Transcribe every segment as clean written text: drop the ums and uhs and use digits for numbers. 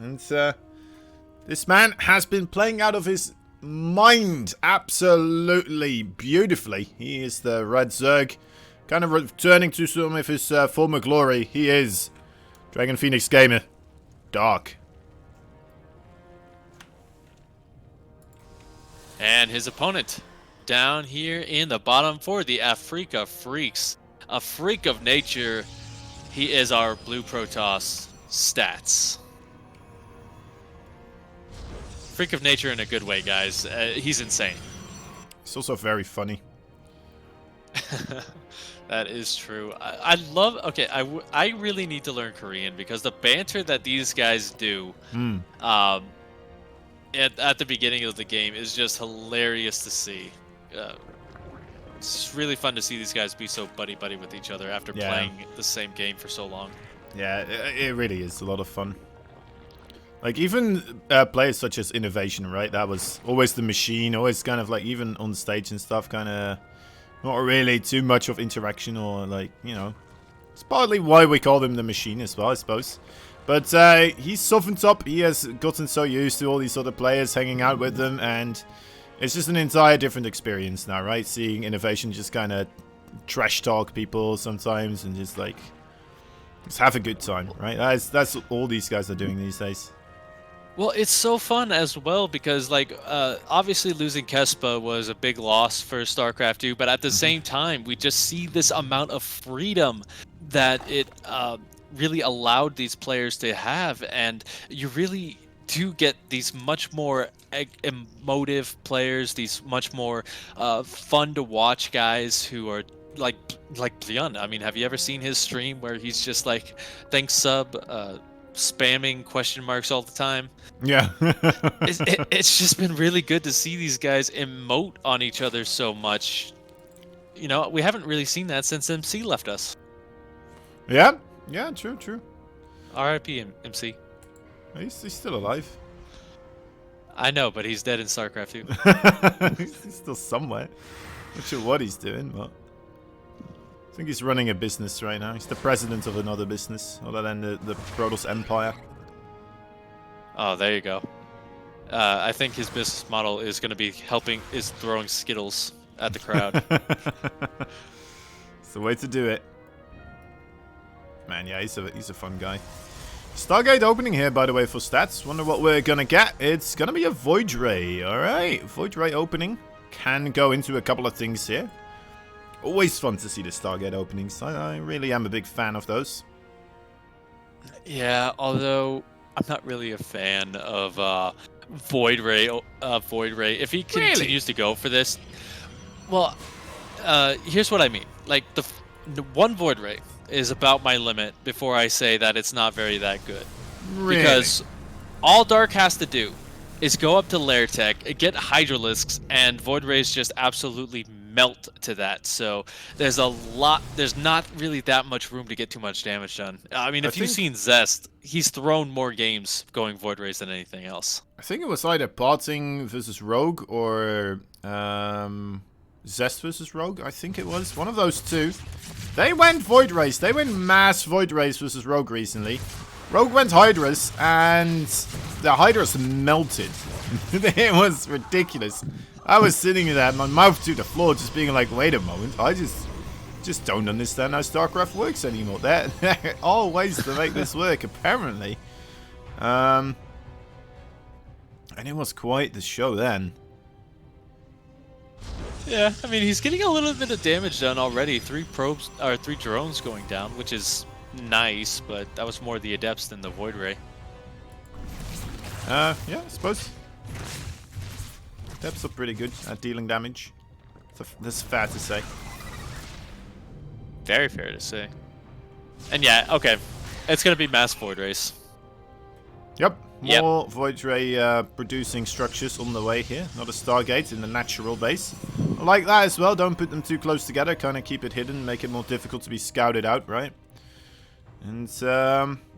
And this man has been playing out of his mind absolutely beautifully. He is the Red Zerg, kind of returning to some of his former glory. He is Dragon Phoenix Gamer. Dark. And his opponent down here in the bottom for the Afrika Freaks. A freak of nature. He is our Blue Protoss stats. Freak of nature in a good way, guys. He's insane. He's also very funny. That is true. I love... Okay, I really need to learn Korean because the banter that these guys do at the beginning of the game is just hilarious to see. It's really fun to see these guys be so buddy-buddy with each other after playing the same game for so long. Yeah, it really is a lot of fun. Like, even players such as Innovation, right? That was always the machine, always kind of like, even on stage and stuff, kind of not really too much of interaction or, like, you know. It's partly why we call him the machine as well, I suppose. But he's softened up. He has gotten so used to all these other players hanging out with them, and it's just an entire different experience now, right? Seeing Innovation just kind of trash talk people sometimes and just, like, just have a good time, right? That's all these guys are doing these days. Well, it's so fun as well because, like, obviously losing Kespa was a big loss for StarCraft 2, but at the same time, we just see this amount of freedom that it really allowed these players to have, and you really do get these much more emotive players, these much more fun to watch guys who are like Brian. I mean, have you ever seen his stream where he's just like, thanks sub, spamming question marks all the time? Yeah. It's just been really good to see these guys emote on each other so much. You know, we haven't really seen that since MC left us. Yeah, true. R.I.P. MC. He's still alive. I know, but he's dead in StarCraft 2. He's still somewhere. Not sure what he's doing, but I think he's running a business right now. He's the president of another business, other than the Protoss Empire. Oh, there you go. I think his business model is going to be throwing Skittles at the crowd. It's the way to do it. Man, yeah, he's a fun guy. Stargate opening here, by the way, for stats. Wonder what we're gonna get. It's gonna be a Void Ray, alright. Void Ray opening. Can go into a couple of things here. Always fun to see the Stargate openings. I really am a big fan of those. Yeah, although I'm not really a fan of Void Ray. If he continues to go for this, well, here's what I mean. Like, the one Void Ray is about my limit before I say that it's not that good. Really? Because all Dark has to do is go up to Lair Tech, get Hydralisks, and Void Rays just absolutely melt to that. So there's not really that much room to get too much damage done. I mean, if you've seen Zest, he's thrown more games going Void Rays than anything else. I think it was either Parting versus Rogue or Zest versus Rogue. I think it was one of those two. They went Void Rays. They went mass Void Rays versus Rogue recently. Rogue went Hydras, and the Hydras melted. It was ridiculous. I was sitting there, my mouth to the floor, just being like, wait a moment, I just don't understand how StarCraft works anymore. There are all ways to make this work, apparently. And it was quite the show then. Yeah, I mean, he's getting a little bit of damage done already. 3 drones going down, which is nice, but that was more the Adepts than the Void Ray. Yeah, I suppose. Adepts are pretty good at dealing damage. That's fair to say. Very fair to say. And yeah, okay. It's going to be mass Void Rays. Yep. More Void Ray producing structures on the way here. Not a Stargate in the natural base. I like that as well. Don't put them too close together. Kind of keep it hidden. Make it more difficult to be scouted out, right? And,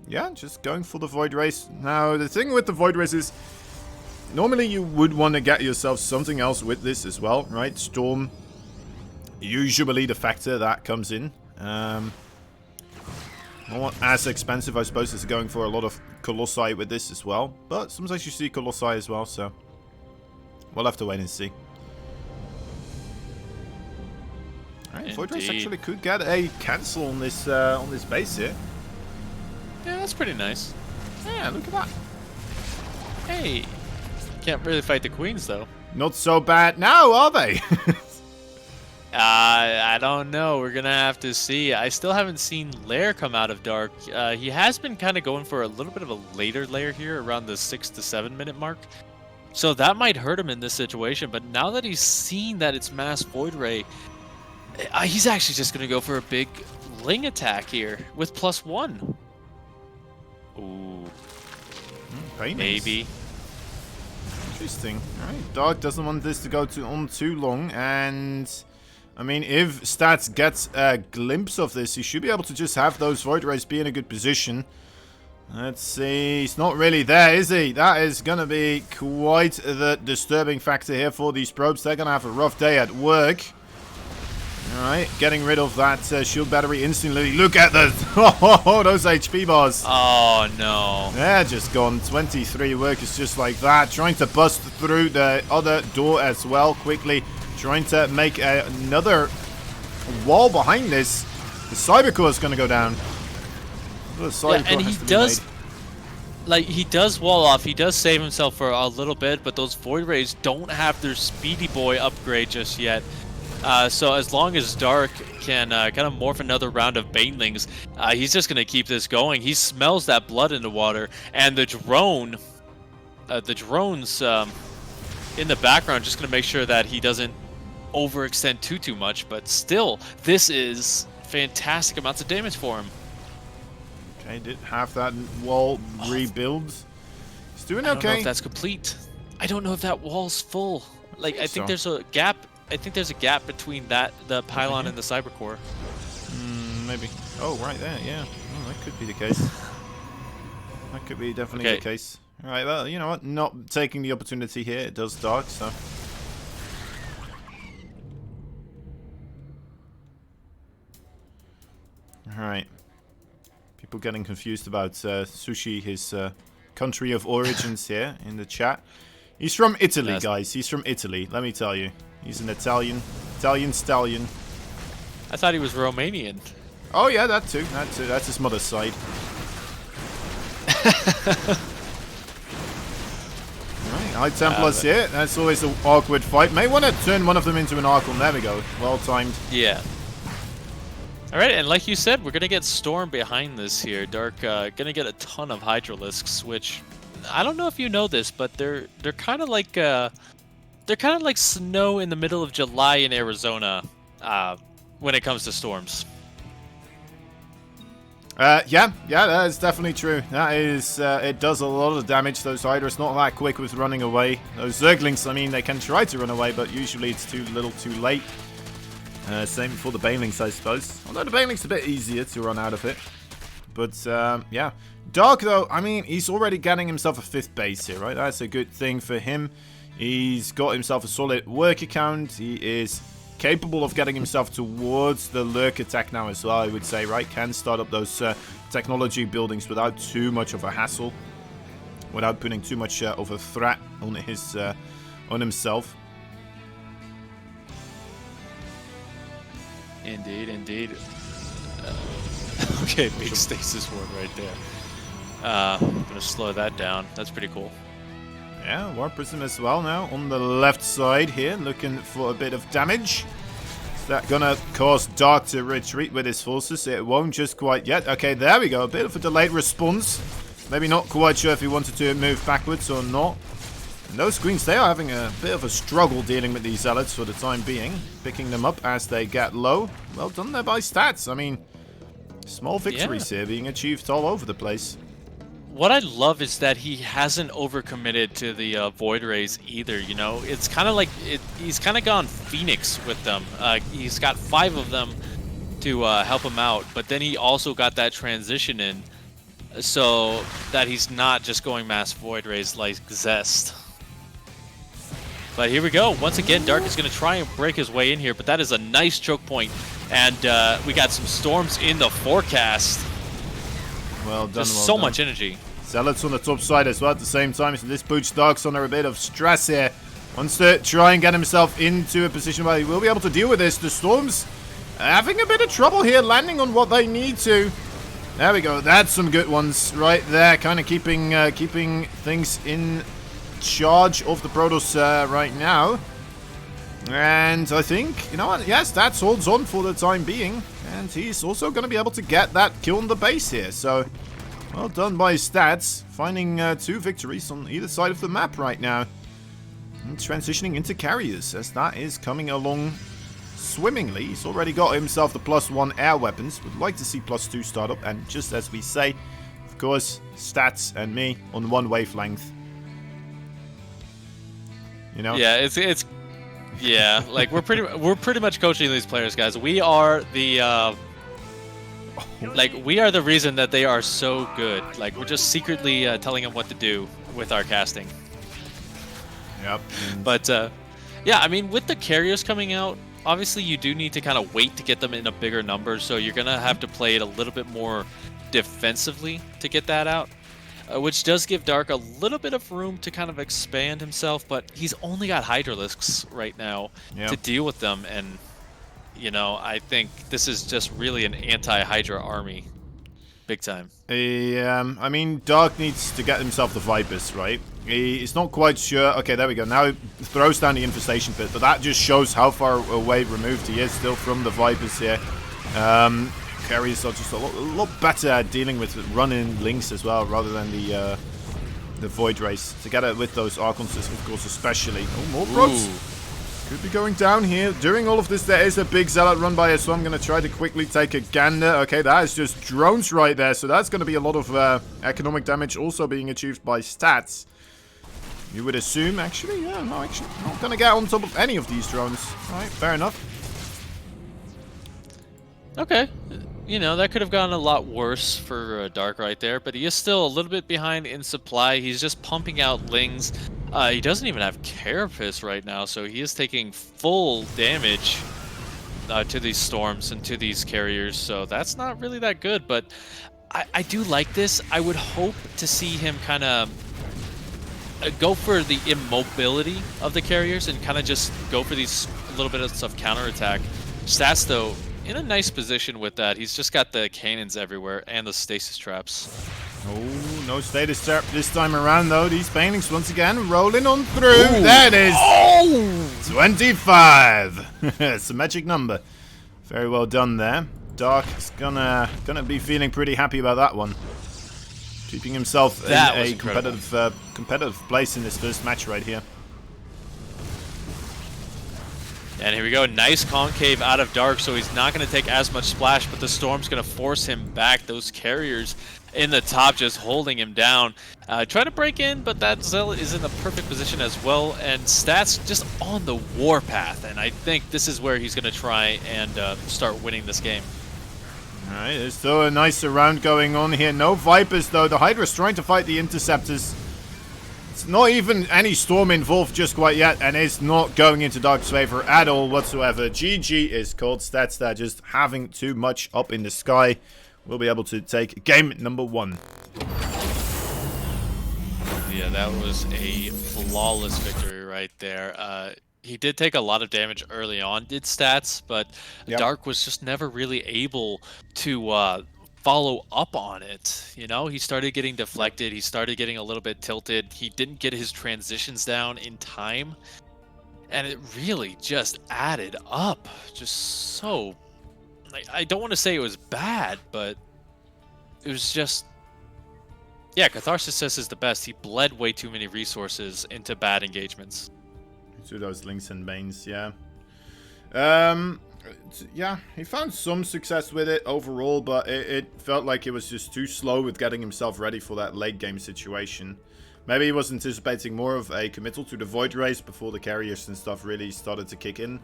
yeah, just going for the Void Rays. Now, the thing with the Void Rays is, normally you would want to get yourself something else with this as well, right? Storm, usually the factor that comes in. Not as expensive, I suppose, as going for a lot of Colossi with this as well. But sometimes you see Colossi as well, so we'll have to wait and see. Alright, Void Race actually could get a cancel on this base here. Yeah, that's pretty nice. Yeah, look at that. Hey, can't really fight the queens though. Not so bad now, are they? I don't know. We're gonna have to see. I still haven't seen Lair come out of Dark. He has been kind of going for a little bit of a later Lair here, around the 6 to 7 minute mark. So that might hurt him in this situation. But now that he's seen that it's Mass Void Ray, he's actually just gonna go for a big Ling attack here with +1. Ooh, maybe. Interesting. Alright, Dark doesn't want this to go on too long, and I mean, if Stats gets a glimpse of this, he should be able to just have those Void Rays be in a good position. Let's see, he's not really there, is he? That is gonna be quite the disturbing factor here for these probes. They're gonna have a rough day at work. Alright, getting rid of that shield battery instantly. Look at the those HP bars. Oh no. They're just gone. 23 workers just like that. Trying to bust through the other door as well quickly. Trying to make another wall behind this. The Cybercore is going to go down. Yeah, and he does, like, he does wall off. He does save himself for a little bit, but those Void Rays don't have their Speedy Boy upgrade just yet. So as long as Dark can kind of morph another round of Banelings, he's just going to keep this going. He smells that blood in the water, and the drone's in the background just going to make sure that he doesn't overextend too much. But still, this is fantastic amounts of damage for him. Okay, did have that wall rebuild. He's doing okay. I don't know if that's complete. I don't know if that wall's full. Like, I think there's a gap. I think there's a gap between the pylon and the Cybercore. Maybe. Oh, right there, yeah. Oh, that could be the case. That could be definitely the case. Alright, well, you know what? Not taking the opportunity here. It does Dark, so. Alright. People getting confused about Sushi, his country of origins here in the chat. He's from Italy, guys. He's from Italy, let me tell you. He's an Italian stallion. I thought he was Romanian. Oh yeah, that too. That's his mother's side. Alright, High Templars here. That's always an awkward fight. May want to turn one of them into an Archon. There we go. Well timed. Yeah. Alright, and like you said, we're gonna get Storm behind this here. Dark gonna get a ton of Hydralisks, which I don't know if you know this, but they're kind of like snow in the middle of July in Arizona when it comes to storms. Yeah, that is definitely true. That is, it does a lot of damage. Those Hydras not that quick with running away. Those Zerglings, I mean, they can try to run away, but usually it's too little, too late. Same for the Banelings, I suppose. Although the Banelings a bit easier to run out of it. But yeah, Dark though, I mean, he's already getting himself a 5th base here, right? That's a good thing for him. He's got himself a solid work account. He is capable of getting himself towards the lurk attack now as well, I would say, right? Can start up those technology buildings without too much of a hassle, without putting too much of a threat on his on himself. Indeed. Okay, big stasis ward right there. I'm gonna slow that down. That's pretty cool. Yeah, War Prism as well now on the left side here, looking for a bit of damage. Is that gonna cause Dark to retreat with his forces? It won't just quite yet. Okay, there we go. A bit of a delayed response. Maybe not quite sure if he wanted to move backwards or not. And those Queens, they are having a bit of a struggle dealing with these Zealots for the time being. Picking them up as they get low. Well done there by Stats. I mean, small victories here being achieved all over the place. What I love is that he hasn't overcommitted to the Void Rays either, you know? It's kind of like, he's kind of gone Phoenix with them. He's got 5 of them to help him out, but then he also got that transition in so that he's not just going Mass Void Rays like Zest. But here we go. Once again, Dark is going to try and break his way in here, but that is a nice choke point. And we got some storms in the forecast. Well done, Just well so done. much energy. Zealots on the top side as well at the same time, so this puts Dark's under a bit of stress here. Wants to try and get himself into a position where he will be able to deal with this. The Storms having a bit of trouble here, landing on what they need to. There we go. That's some good ones right there. Kind of keeping things in charge of the Protoss right now. And I think, you know what? Yes, that holds on for the time being. And he's also going to be able to get that kill on the base here. So, well done by Stats. Finding 2 victories on either side of the map right now. And transitioning into carriers as that is coming along swimmingly. He's already got himself the +1 air weapons. Would like to see +2 start up. And just as we say, of course, Stats and me on one wavelength. You know? Yeah, it's yeah, like we're pretty much coaching these players, guys. We are the we are the reason that they are so good. Like we're just secretly telling them what to do with our casting. Yep. But yeah, I mean, with the carriers coming out, obviously you do need to kind of wait to get them in a bigger number. So you're gonna have to play it a little bit more defensively to get that out. Which does give Dark a little bit of room to kind of expand himself, but he's only got Hydralisks right now to deal with them, and, you know, I think this is just really an anti-Hydra army. Big time. I mean, Dark needs to get himself the Vipers, right? He's not quite sure. Okay, there we go. Now he throws down the Infestation Pit, but that just shows how far away removed he is still from the Vipers here. Carriers are just a lot better at dealing with running links as well, rather than the Void Race. Together with those Archons, of course, especially. Oh, more Prots. Could be going down here. During all of this, there is a big Zealot run by us, so I'm going to try to quickly take a gander. Okay, that is just drones right there, so that's going to be a lot of economic damage also being achieved by Stats. You would assume, actually, yeah, no, actually, not going to get on top of any of these drones. All right, fair enough. Okay. You know, that could have gone a lot worse for Dark right there, but he is still a little bit behind in supply. He's just pumping out Lings. He doesn't even have Carapace right now, so he is taking full damage to these Storms and to these carriers, so that's not really that good, but I do like this. I would hope to see him kind of go for the immobility of the carriers and kind of just go for these little bits of counterattack. Stats, though, in a nice position with that. He's just got the cannons everywhere and the stasis traps. Oh, no status trap this time around, though. These paintings, once again, rolling on through. Ooh. That is Oh! 25. It's a magic number. Very well done there. Dark is gonna be feeling pretty happy about that one. Keeping himself in a competitive place in this first match right here. And here we go, nice concave out of Dark, so he's not going to take as much splash, but the Storm's going to force him back. Those carriers in the top just holding him down. Try to break in, but that Zealot is in the perfect position as well, and Stats just on the warpath, and I think this is where he's going to try and start winning this game. Alright, there's still a nice round going on here. No Vipers, though. The Hydra's trying to fight the Interceptors. It's not even any Storm involved just quite yet, and it's not going into Dark's favor at all whatsoever. GG is called. Stats there just having too much up in the sky. We'll be able to take game number 1. Yeah, that was a flawless victory right there. He did take a lot of damage early on, did Stats, but Dark was just never really able to follow up on it. You know, he started getting deflected, he started getting a little bit tilted, he didn't get his transitions down in time, and it really just added up. Just so, like, I don't want to say it was bad, but it was just, yeah, Catharsis says is the best. He bled way too many resources into bad engagements. To those Links and Banes, yeah. Yeah, he found some success with it overall, but it felt like it was just too slow with getting himself ready for that late game situation. Maybe he was anticipating more of a committal to the Void Race before the carriers and stuff really started to kick in.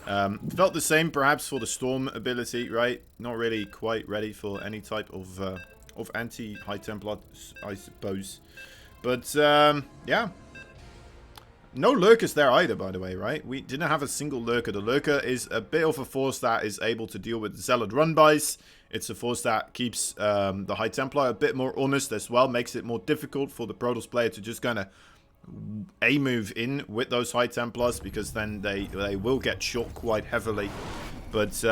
Felt the same perhaps for the Storm ability, right? Not really quite ready for any type of anti-High Templar, I suppose. But, yeah. No Lurkers there either, by the way, right? We didn't have a single Lurker. The Lurker is a bit of a force that is able to deal with Zealot run-bys. It's a force that keeps the High Templar a bit more honest as well, makes it more difficult for the Protoss player to just kind of move in with those High Templars, because then they will get shot quite heavily. But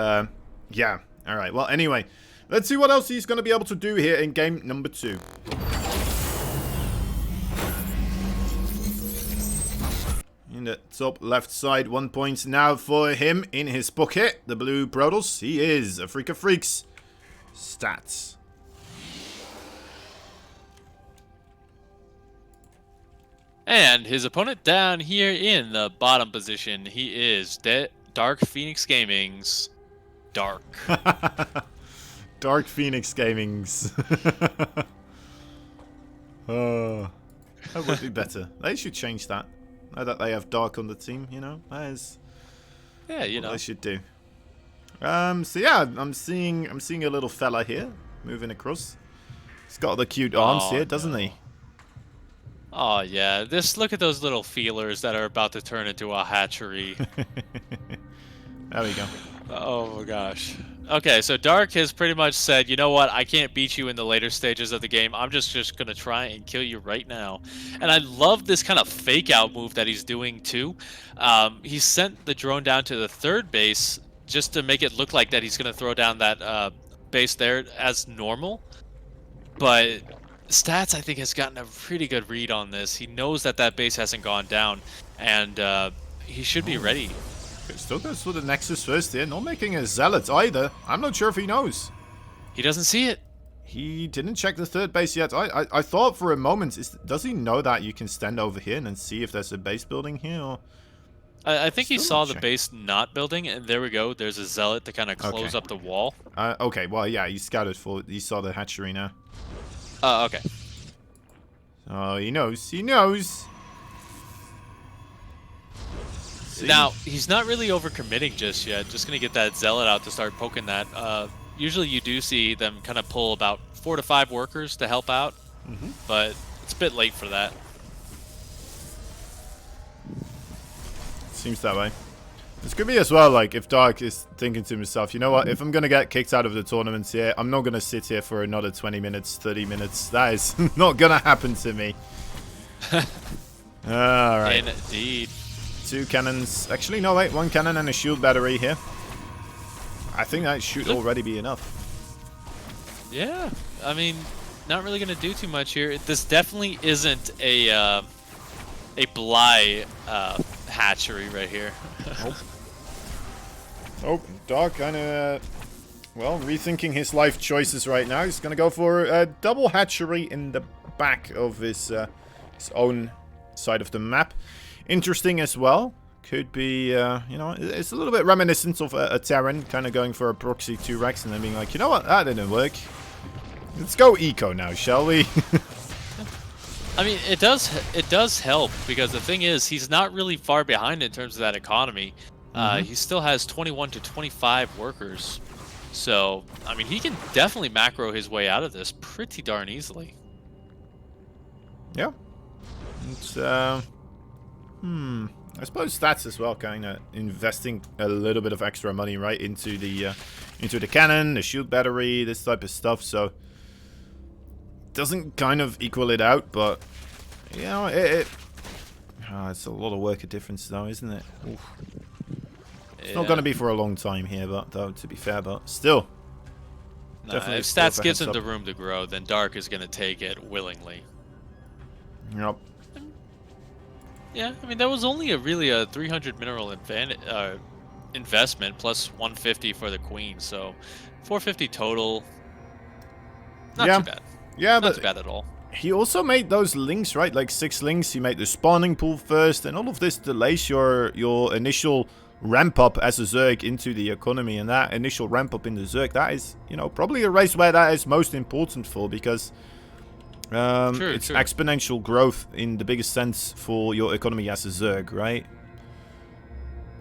yeah, alright, well anyway, let's see what else he's going to be able to do here in game number 2. In the top left side, 1 point now for him in his pocket. The blue Protoss, he is a freak of freaks. Stats. And his opponent down here in the bottom position, he is Dark Phoenix Gaming's Dark. Dark Phoenix Gaming's. That would be better. They should change that. Now that they have Dark on the team, you know, that is, yeah, you know, they should do. So yeah, I'm seeing a little fella here moving across. He's got the cute arms here, doesn't he? Oh yeah, look at those little feelers that are about to turn into a hatchery. There we go. Oh my gosh. Okay, so Dark has pretty much said, you know what, I can't beat you in the later stages of the game. I'm just gonna try and kill you right now. And I love this kind of fake out move that he's doing too. He sent the drone down to the 3rd base just to make it look like that he's gonna throw down that base there as normal. But Stats, I think, has gotten a pretty good read on this. He knows that that base hasn't gone down, and he should be ready. Still goes for the Nexus first here, not making a Zealot either. I'm not sure if he knows. He doesn't see it. He didn't check the 3rd base yet. I thought for a moment, does he know that you can stand over here and then see if there's a base building here? Or... I think he saw the base not building, and there we go. There's a Zealot to kind of close up the wall. Okay, well, yeah, he scouted for it. He saw the hatchery now. Okay. Oh, he knows. He knows. Now, he's not really overcommitting just yet. Just going to get that Zealot out to start poking that. Usually you do see them kind of pull about 4 to 5 workers to help out, but it's a bit late for that. Seems that way. This could be as well, like, if Dark is thinking to himself, you know what, if I'm going to get kicked out of the tournament here, I'm not going to sit here for another 20 minutes, 30 minutes. That is not going to happen to me. Alright. Indeed. 2 cannons. Actually, no, wait. 1 cannon and a shield battery here. I think that should already be enough. Yeah. I mean, not really going to do too much here. This definitely isn't a Bly hatchery right here. Nope. Oh, Dark kind of, well, rethinking his life choices right now. He's going to go for a double hatchery in the back of his own side of the map. Interesting as well. Could be, you know, it's a little bit reminiscent of a Terran kind of going for a proxy 2-Rex and then being like, you know what, that didn't work. Let's go eco now, shall we? I mean, it does help, because the thing is, he's not really far behind in terms of that economy. He still has 21 to 25 workers. So, I mean, he can definitely macro his way out of this pretty darn easily. Yeah. It's, I suppose Stats as well, kind of investing a little bit of extra money, right, into the cannon, the shield battery, this type of stuff, so... Doesn't kind of equal it out, but you know, it's a lot of worker difference though, isn't it? Oof. It's not going to be for a long time here, but though, to be fair, but still. If Stats gives him the room to grow, then Dark is going to take it willingly. Yep. Yeah, I mean, that was only a 300 mineral investment plus 150 for the Queen, so 450 total. Not too bad. Yeah, not too bad at all. He also made those links, right? Like 6 links. He made the spawning pool first, and all of this delays your initial ramp up as a Zerg into the economy. And that initial ramp up in the Zerg, that is, you know, probably a race where that is most important for, because it's exponential growth in the biggest sense for your economy as a Zerg, right?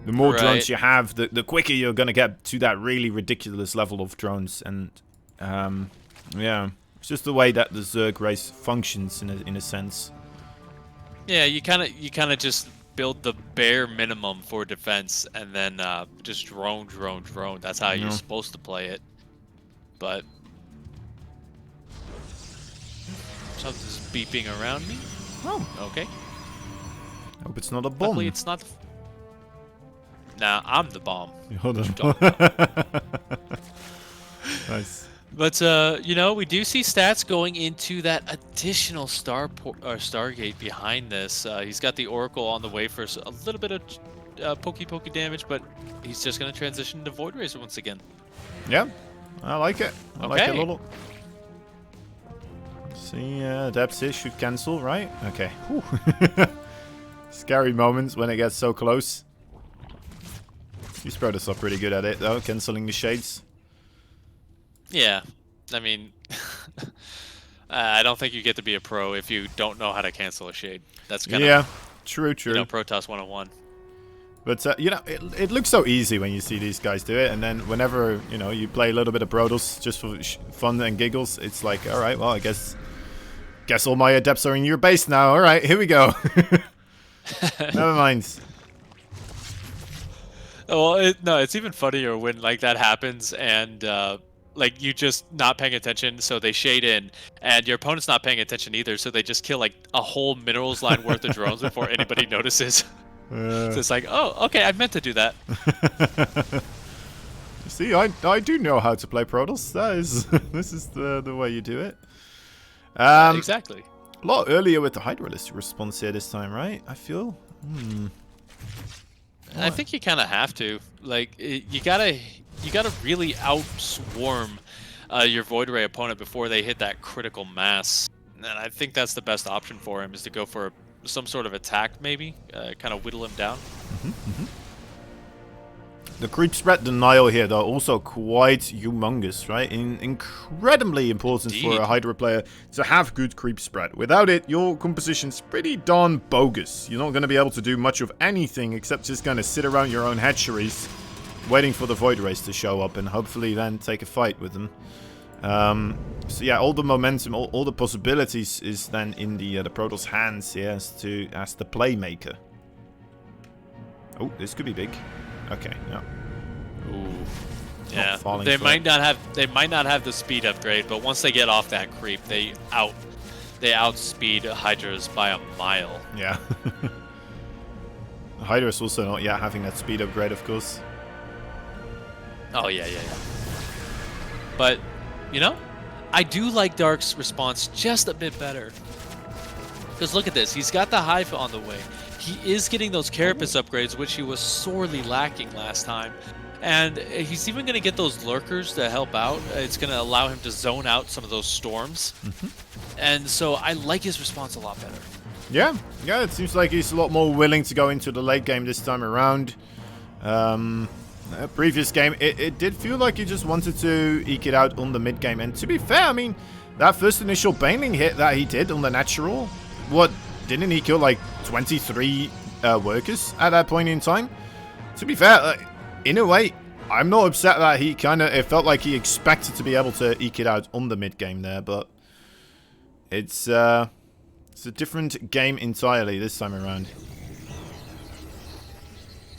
The more drones you have, the quicker you're gonna get to that really ridiculous level of drones, and yeah. It's just the way that the Zerg race functions in a sense. Yeah, you kind of just build the bare minimum for defense, and then just drone. That's how you're supposed to play it. but something's beeping around me. Oh, Okay. hope it's not a bomb. Luckily, it's not. Nah, I'm the bomb. Hold on. Nice. But you know, we do see stats going into that additional Stargate behind this. He's got the Oracle on the way for a little bit of pokey damage, but he's just going to transition to Void Racer once again. Yeah, I like it. I like it a Okay. little. See, depths here should cancel, right? Okay. Whew. Scary moments when it gets so close. These brothers are pretty good at it, though, canceling the shades. Yeah, I mean, I don't think you get to be a pro if you don't know how to cancel a shade. That's kind Yeah, of, true. you know, Protoss 101. But, you know, it looks so easy when you see these guys do it. And then whenever, you know, you play a little bit of Protoss just for fun and giggles, it's like, all right, well, I guess all my adepts are in your base now. All right, here we go. Never mind. Well, no, it's even funnier when like that happens and like you just not paying attention, so they shade in, and your opponent's not paying attention either, so they just kill like a whole minerals line worth of drones before anybody notices. So it's like, oh, okay, I meant to do that. See, I do know how to play Protoss. That is, this is the way you do it. Exactly. A lot earlier with the Hydralist response here this time, right? I feel. I think you kind of have to. Like, you gotta really outswarm your Void Ray opponent before they hit that critical mass. And I think that's the best option for him, is to go for some sort of attack, maybe, kind of whittle him down. The creep spread denial here, though, also quite humongous, right? Incredibly important for a Hydra player to have good creep spread. Without it, your composition's pretty darn bogus. You're not going to be able to do much of anything except just kind of sit around your own hatcheries, waiting for the Void Rays to show up and hopefully then take a fight with them. So yeah, all the momentum, all the possibilities is then in the Protoss hands here as the playmaker. Oh, this could be big. Okay, yeah. Ooh. Yeah, They might not have the speed upgrade, but once they get off that creep, they outspeed Hydras by a mile. Yeah. Hydra's also not yet having that speed upgrade, of course. Oh yeah. But you know, I do like Dark's response just a bit better. Because look at this, he's got the Hive on the way. He is getting those Carapace upgrades, which he was sorely lacking last time. And he's even going to get those Lurkers to help out. It's going to allow him to zone out some of those storms. And so I like his response a lot better. Yeah, it seems like he's a lot more willing to go into the late game this time around. Previous game, it did feel like he just wanted to eke it out on the mid game. And to be fair, I mean, that first initial Baneling hit that he did on the natural, didn't he kill like 23 workers at that point in time? To be fair, in a way, I'm not upset that it felt like he expected to be able to eke it out on the mid game there, but it's a different game entirely this time around.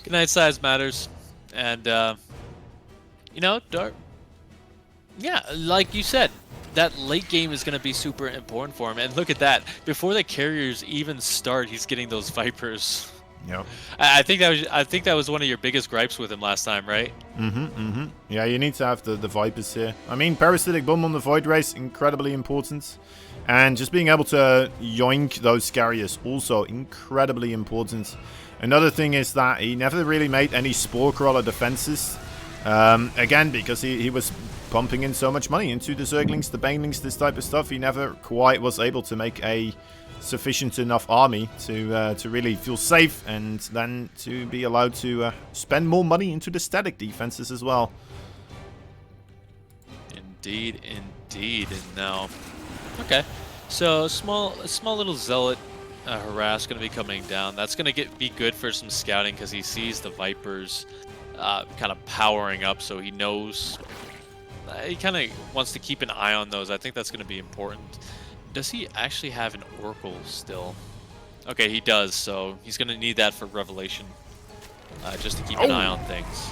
Good night size matters, and you know, Dark. Yeah, like you said, that late game is going to be super important for him. And look at that. Before the carriers even start, he's getting those Vipers. Yep. I think that was one of your biggest gripes with him last time, right? Yeah, you need to have the Vipers here. I mean, Parasitic Bomb on the Void Race, incredibly important. And just being able to yoink those Carriers, also incredibly important. Another thing is that he never really made any Spore Crawler defenses. Again, because he was pumping in so much money into the Zerglings, the Banelings, this type of stuff. He never quite was able to make a sufficient enough army to really feel safe, and then to be allowed to spend more money into the static defenses as well. Indeed. And now, okay, so a small little Zealot harass going to be coming down. That's going to be good for some scouting, because he sees the Vipers kind of powering up, so he knows. He kind of wants to keep an eye on those. I think that's going to be important. Does he actually have an Oracle still? Okay, he does, so he's going to need that for Revelation, just to keep an eye on things.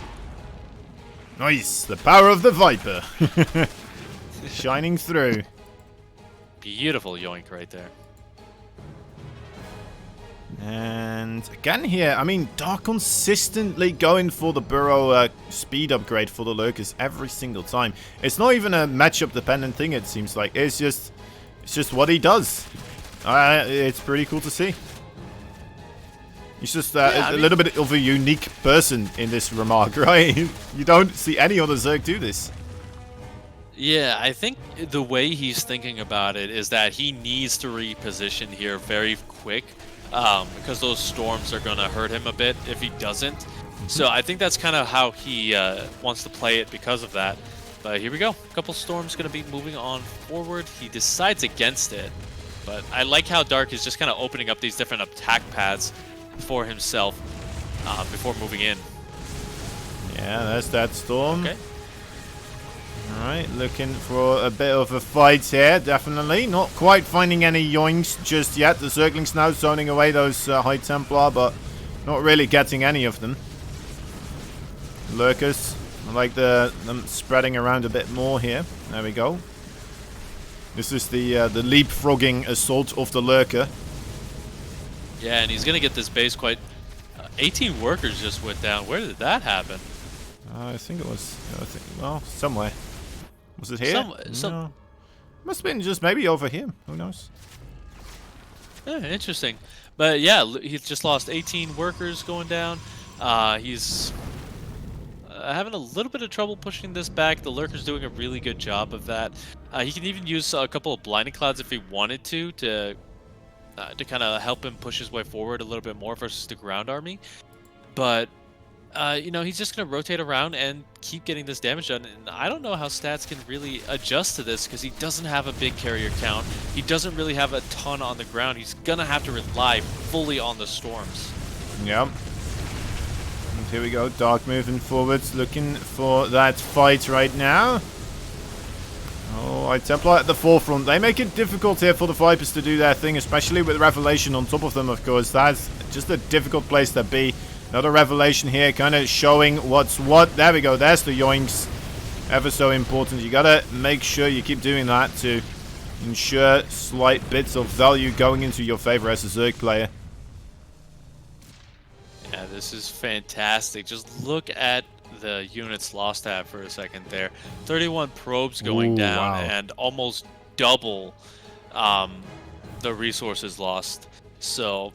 Nice, the power of the Viper. shining through. Beautiful yoink right there. And again here, I mean, Dark consistently going for the burrow speed upgrade for the Lurkers every single time. It's not even a matchup dependent thing, it seems like. It's just what he does. It's pretty cool to see. He's just a little bit of a unique person in this remark, right? You don't see any other Zerg do this. Yeah, I think the way he's thinking about it is that he needs to reposition here very quick. Because those storms are going to hurt him a bit if he doesn't. So I think that's kind of how he wants to play it because of that. But here we go. A couple storms going to be moving on forward. He decides against it. But I like how Dark is just kind of opening up these different attack paths for himself before moving in. Yeah, that's that storm. Okay. Alright, looking for a bit of a fight here, definitely. Not quite finding any yoinks just yet. The Zerglings now zoning away those High Templar, but not really getting any of them. Lurkers, I like them spreading around a bit more here. There we go. This is the leapfrogging assault of the Lurker. Yeah, and he's going to get this base quite... 18 workers just went down. Where did that happen? I think it was... well, somewhere. Was it here? No. Must have been just maybe over here. Who knows? Yeah, interesting. But yeah, he's just lost 18 workers going down. He's having a little bit of trouble pushing this back. The Lurker's doing a really good job of that. He can even use a couple of blinding clouds if he wanted to kind of help him push his way forward a little bit more versus the ground army. But you know, he's just going to rotate around and keep getting this damage done. And I don't know how Stats can really adjust to this because he doesn't have a big carrier count. He doesn't really have a ton on the ground. He's going to have to rely fully on the storms. Yep. And here we go. Dark moving forwards, looking for that fight right now. Oh, High Templar at the forefront. They make it difficult here for the Vipers to do their thing, especially with Revelation on top of them, of course. That's just a difficult place to be. Another Revelation here, kind of showing what's what. There we go. There's the yoinks. Ever so important. You gotta make sure you keep doing that to ensure slight bits of value going into your favor as a Zerg player. Yeah, this is fantastic. Just look at the units lost at for a second there. 31 probes going down, wow. And almost double the resources lost. So,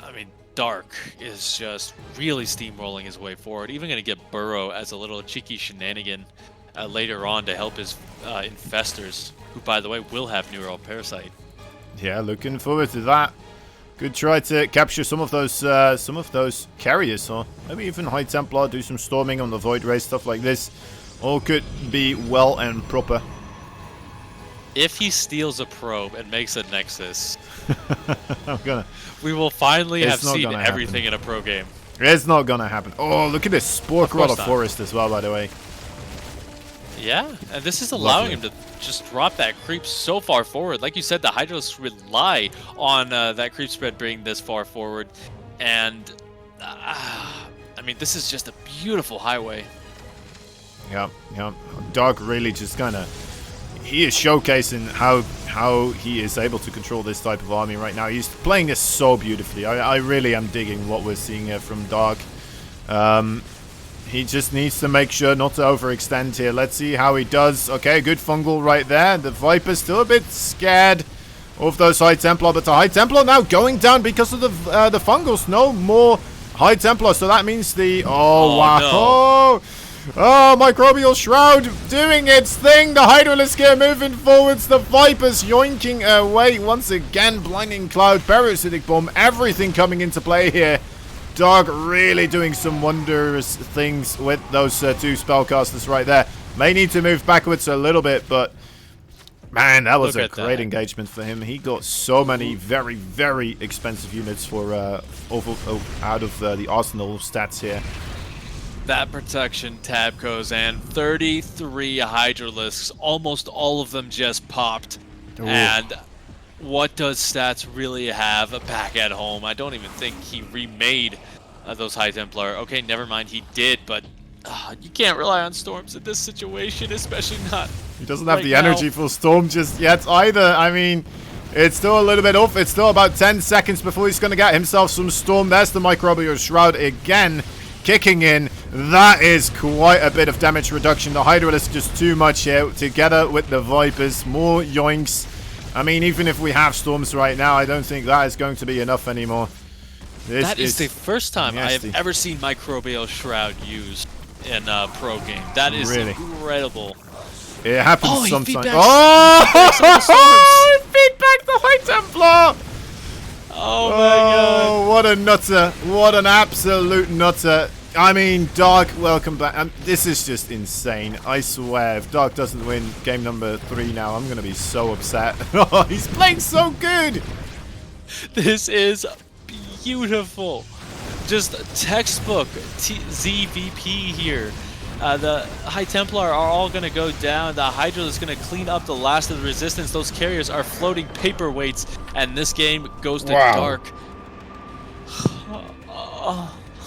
I mean, Dark is just really steamrolling his way forward. Even going to get Burrow as a little cheeky shenanigan later on to help his infestors, who, by the way, will have Neural Parasite. Yeah, looking forward to that. Good try to capture some of those carriers, or maybe even High Templar, do some storming on the Void Ray, stuff like this. All could be well and proper. If he steals a probe and makes a Nexus, we will finally have seen everything in a pro game. It's not gonna happen. Oh, look at this Spore Crawler Forest as well, by the way. Yeah, and this is allowing him to just drop that creep so far forward. Like you said, the Hydras rely on that creep spread being this far forward. And, I mean, this is just a beautiful highway. Yep. Dark really just kind of... He is showcasing how he is able to control this type of army right now. He's playing this so beautifully. I really am digging what we're seeing here from Dark. He just needs to make sure not to overextend here. Let's see how he does. Okay, good fungal right there. The Viper's still a bit scared of those High Templar, but the High Templar now going down because of the fungals. No more High Templar, so that means the... Oh, wow. No. Oh, Microbial Shroud doing its thing. The Hydralisk here moving forwards. The Vipers yoinking away once again. Blinding Cloud, Parasitic Bomb, everything coming into play here. Dark really doing some wondrous things with those two spellcasters right there. May need to move backwards a little bit, but man, that was a great engagement for him. He got so many very, very expensive units for out of the arsenal stats here. That protection tab goes and 33 Hydralisks, almost all of them just popped. Ooh. And what does Stats really have back at home? I don't even think he remade those High Templar. Okay, never mind, he did, but you can't rely on storms in this situation, especially not He doesn't have right the now. energy for Storm just yet either. I mean, it's still a little bit off. It's still about 10 seconds before he's going to get himself some Storm. There's the Microbial Shroud again, kicking in. That is quite a bit of damage reduction. The Hydralisk just too much here, together with the Vipers. More yoinks. I mean, even if we have Storms right now, I don't think that is going to be enough anymore. That is the first time I nasty. have ever seen Microbial Shroud used in a pro game. That is incredible. It happens sometimes. Oh, feedback the High Templar! Oh my god. What a nutter. What an absolute nutter. I mean, Dark, welcome back. This is just insane. I swear, if Dark doesn't win game number 3 now, I'm going to be so upset. He's playing so good. This is beautiful. Just textbook ZVP here. The High Templar are all going to go down. The Hydra is going to clean up the last of the resistance. Those carriers are floating paperweights, and this game goes to Dark.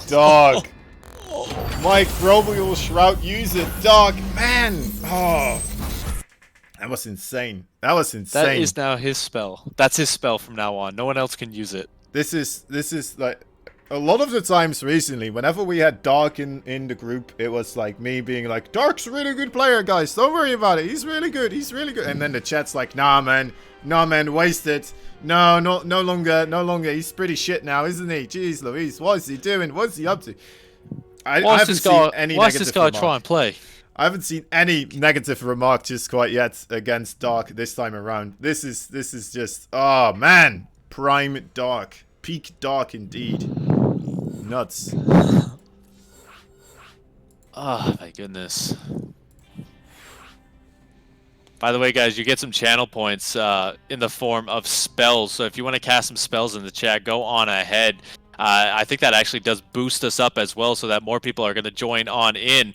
Dark. Microbial Shroud user. Dark. Man. Oh. That was insane. That was insane. That is now his spell. That's his spell from now on. No one else can use it. This is like... A lot of the times recently, whenever we had Dark in the group, it was like me being like, Dark's a really good player, guys. Don't worry about it. He's really good. He's really good. And then the chat's like, nah, man. Nah, man. Waste it. No, no longer. No longer. He's pretty shit now, isn't he? Jeez Louise. What is he doing? What's he up to? I haven't seen any negative remark. Try and play? I haven't seen any negative remark just quite yet against Dark this time around. This is just, oh, man. Prime Dark. Peak Dark indeed. Nuts. Oh my goodness. By the way, guys, you get some channel points in the form of spells. So if you want to cast some spells in the chat, go on ahead. I think that actually does boost us up as well, so that more people are going to join on in.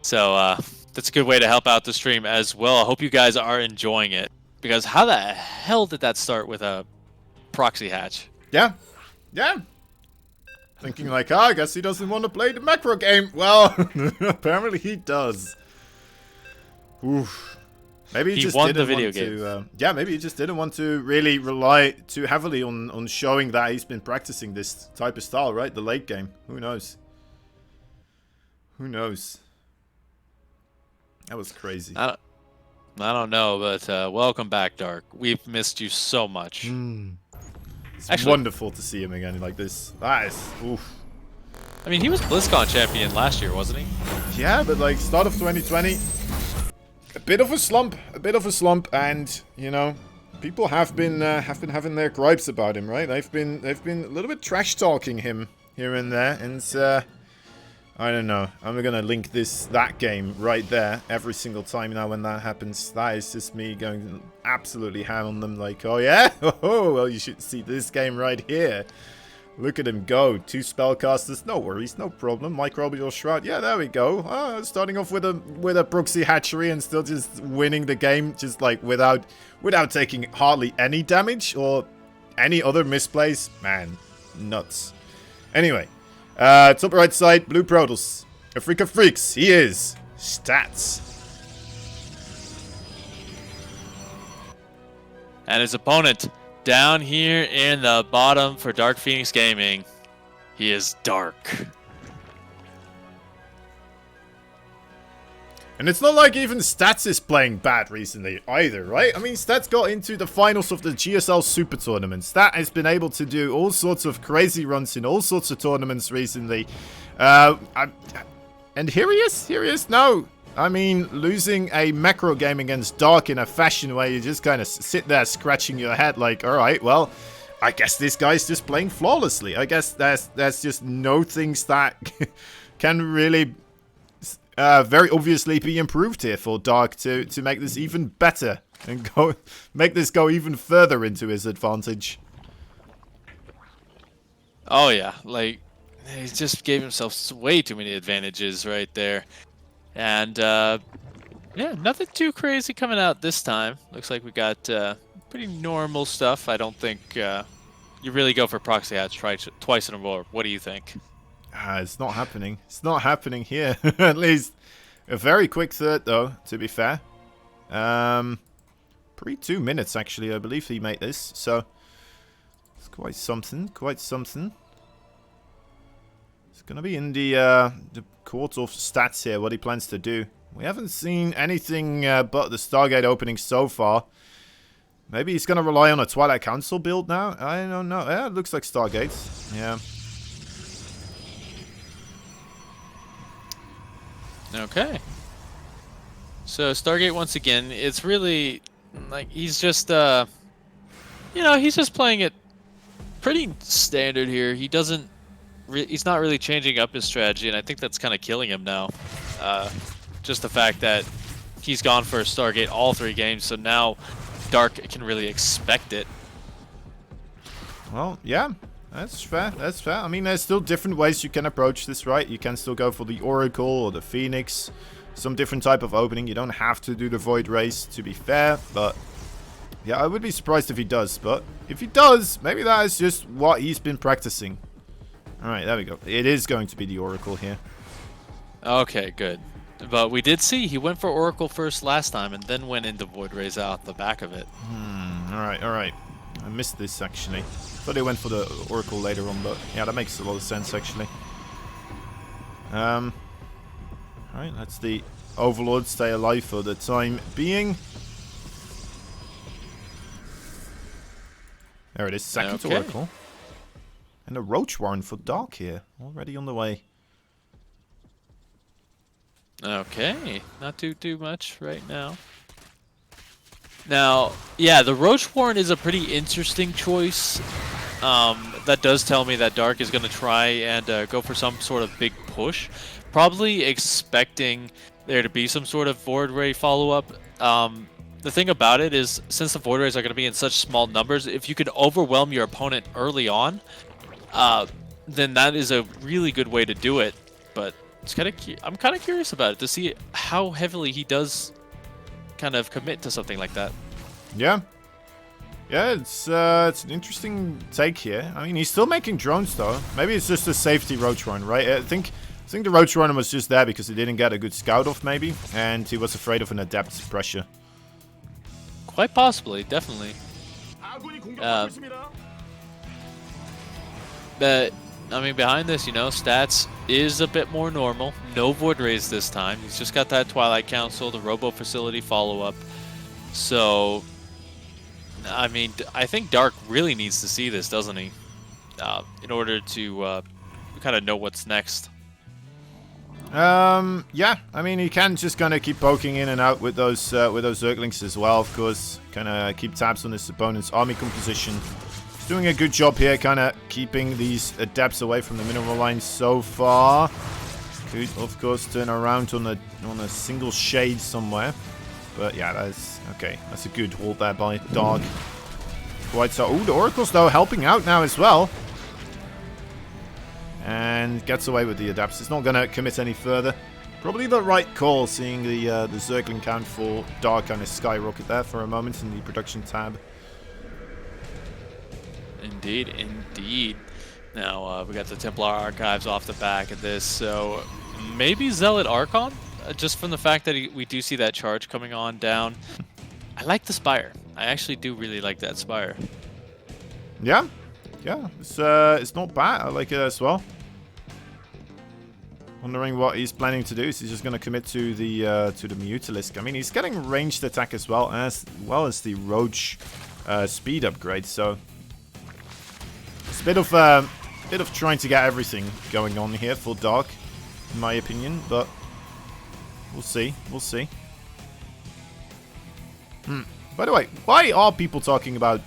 So that's a good way to help out the stream as well. I hope you guys are enjoying it, because how the hell did that start with a proxy hatch? Yeah. Yeah. Thinking like, I guess he doesn't want to play the macro game. Well, apparently he does. Oof. Maybe he just won didn't the video want game. to. Yeah, maybe he just didn't want to really rely too heavily on showing that he's been practicing this type of style, right? The late game. Who knows? Who knows? That was crazy. I don't know, but welcome back, Dark. We've missed you so much. It's Actually, wonderful to see him again like this. That is, oof. I mean, he was BlizzCon champion last year, wasn't he? Yeah, but like start of 2020, a bit of a slump, and you know, people have been having their gripes about him, right? They've been a little bit trash talking him here and there, and I don't know. I'm gonna link that game right there every single time now when that happens. That is just me going absolutely ham on them, like, oh yeah, oh well, you should see this game right here. Look at him go. 2 spellcasters, no worries, no problem. Microbial Shroud, yeah, there we go. Starting off with a proxy hatchery and still just winning the game, just like without taking hardly any damage or any other misplays. Man, nuts. Anyway. Top right side, Blue Protoss. A freak of freaks, he is. Stats. And his opponent down here in the bottom for Dark Phoenix Gaming, he is Dark. And it's not like even Stats is playing bad recently either, right? I mean, Stats got into the finals of the GSL Super Tournament. Stat has been able to do all sorts of crazy runs in all sorts of tournaments recently. And here he is. No, I mean, losing a macro game against Dark in a fashion where you just kind of sit there scratching your head like, all right, well, I guess this guy's just playing flawlessly. I guess there's just no things that can really... very obviously be improved here for Dark to make this even better and make this go even further into his advantage. Oh yeah, like he just gave himself way too many advantages right there. And yeah, nothing too crazy coming out this time. Looks like we got pretty normal stuff. I don't think you really go for proxy hatch twice in a row. What do you think? It's not happening. It's not happening here. At least a very quick third, though, to be fair. Pre 2 minutes, actually, I believe he made this. So, it's quite something, quite something. It's going to be in the court of stats here, what he plans to do. We haven't seen anything but the Stargate opening so far. Maybe he's going to rely on a Twilight Council build now? I don't know. Yeah, it looks like Stargates. Yeah. Okay. So Stargate once again, it's really like he's just you know, he's just playing it pretty standard here. He doesn't he's not really changing up his strategy, and I think that's kind of killing him now. Just the fact that he's gone for Stargate all 3 games, so now Dark can really expect it. Well, yeah. That's fair, that's fair. I mean, there's still different ways you can approach this, right? You can still go for the Oracle or the Phoenix. Some different type of opening. You don't have to do the Void Race, to be fair. But, yeah, I would be surprised if he does. But if he does, maybe that is just what he's been practicing. Alright, there we go. It is going to be the Oracle here. Okay, good. But we did see he went for Oracle first last time and then went into Void Race out the back of it. Alright, alright. I missed this, actually. Thought they went for the Oracle later on, but yeah, that makes a lot of sense, actually. Alright, that's the Overlord stay alive for the time being. There it is, second Oracle. And a Roach Warren for Dark here, already on the way. Okay, not too much right now. Now, yeah, the Roach Warren is a pretty interesting choice. That does tell me that Dark is going to try and go for some sort of big push. Probably expecting there to be some sort of Void Ray follow-up. The thing about it is, since the Void Rays are going to be in such small numbers, if you could overwhelm your opponent early on, then that is a really good way to do it. But it's I'm kind of curious about it to see how heavily he does kind of commit to something like that. Yeah. Yeah, it's an interesting take here. I mean, he's still making drones, though. Maybe it's just a safety Roach Run, right? I think the Roach Runner was just there because he didn't get a good scout off, maybe. And he was afraid of an adept pressure. Quite possibly, definitely. But, I mean, behind this, you know, stats is a bit more normal. No Void Rays this time. He's just got that Twilight Council, the Robo Facility follow-up. So, I mean, I think Dark really needs to see this, doesn't he? In order to kind of know what's next. Yeah. I mean, he can just kind of keep poking in and out with those Zerglings as well, of course. Kind of keep tabs on his opponent's army composition. He's doing a good job here, kind of keeping these adepts away from the mineral line so far. Could, of course, turn around on a single shade somewhere. But yeah, that's okay. That's a good hold there by Dark. Quite so. Oh, the Oracle's though helping out now as well. And gets away with the adapts. It's not going to commit any further. Probably the right call, seeing the Zergling count for Dark kind of skyrocket there for a moment in the production tab. Indeed, indeed. Now, we got the Templar Archives off the back of this, so maybe Zealot Archon? Just from the fact that we do see that charge coming on down. I like the Spire. I actually do really like that Spire. Yeah. Yeah, it's not bad. I like it as well. Wondering what he's planning to do. Is he just going to commit to the Mutalisk? I mean, he's getting ranged attack as well as the Roach speed upgrade. So it's a bit of trying to get everything going on here for Dark, in my opinion. But we'll see. We'll see. By the way, why are people talking about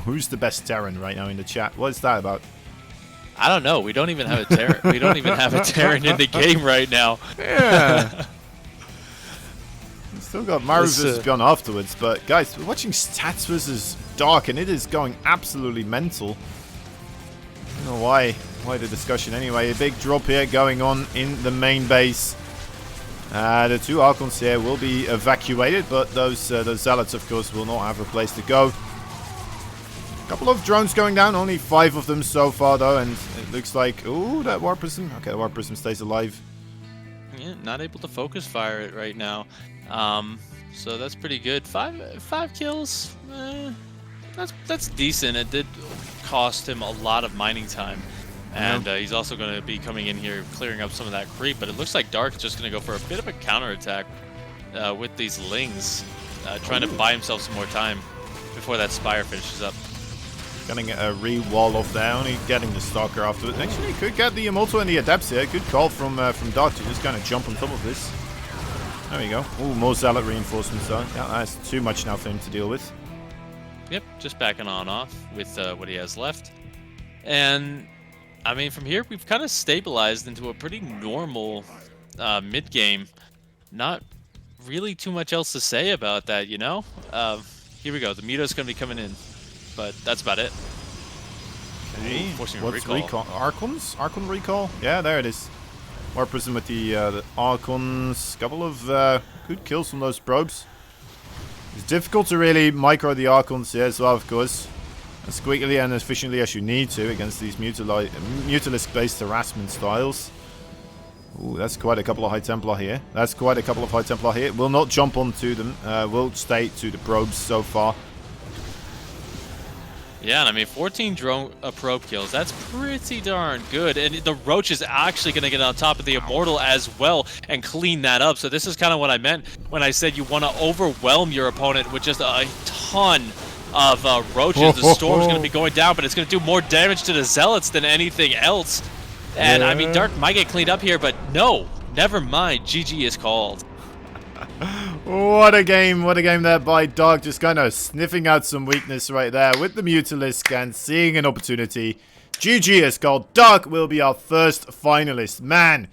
who's the best Terran right now in the chat? What is that about? I don't know. We don't even have a Terran. We don't even have a Terran in the game right now. Yeah. Still got Maru versus Beyond afterwards, but guys, we're watching Stats versus Dark, and it is going absolutely mental. I don't know why the discussion anyway. A big drop here going on in the main base. The two Archons here will be evacuated, but those Zealots, of course, will not have a place to go. A couple of drones going down, only 5 of them so far, though, and it looks like... Ooh, that War Prism. Okay, the War Prism stays alive. Yeah, not able to focus fire it right now. So that's pretty good. Five kills. That's decent. It did cost him a lot of mining time. And he's also going to be coming in here, clearing up some of that creep. But it looks like Dark is just going to go for a bit of a counterattack with these Lings, trying to buy himself some more time before that Spire finishes up. Getting a re-wall off down, he's getting the Stalker afterwards. Actually, he could get the Immortal and the Adepts here. Good call from Dark to just kind of jump on top of this. There we go. Ooh, more Zealot reinforcements though. Yeah, that's too much now for him to deal with. Yep, just backing on off with what he has left. And, I mean, from here, we've kind of stabilized into a pretty normal mid-game. Not really too much else to say about that, you know? Here we go. The Muta's going to be coming in. But that's about it. Okay, what's recall? Archons? Archon recall? Yeah, there it is. More prison with the Archons. Couple of good kills from those probes. It's difficult to really micro the Archons here as well, of course. As quickly and efficiently as you need to against these Mutalisk-based harassment styles. Ooh, that's quite a couple of High Templar here. Will not jump onto them. Will stay to the probes so far. Yeah, and I mean, 14 drone probe kills. That's pretty darn good. And the Roach is actually going to get on top of the Immortal as well and clean that up. So this is kind of what I meant when I said you want to overwhelm your opponent with just a ton of Roaches. The Storm's going to be going down, but it's going to do more damage to the Zealots than anything else. And, I mean, Dark might get cleaned up here, but no, never mind. GG is called. What a game there by Dark, just kind of sniffing out some weakness right there with the Mutalisk and seeing an opportunity. GG is called. Dark will be our first finalist. Man,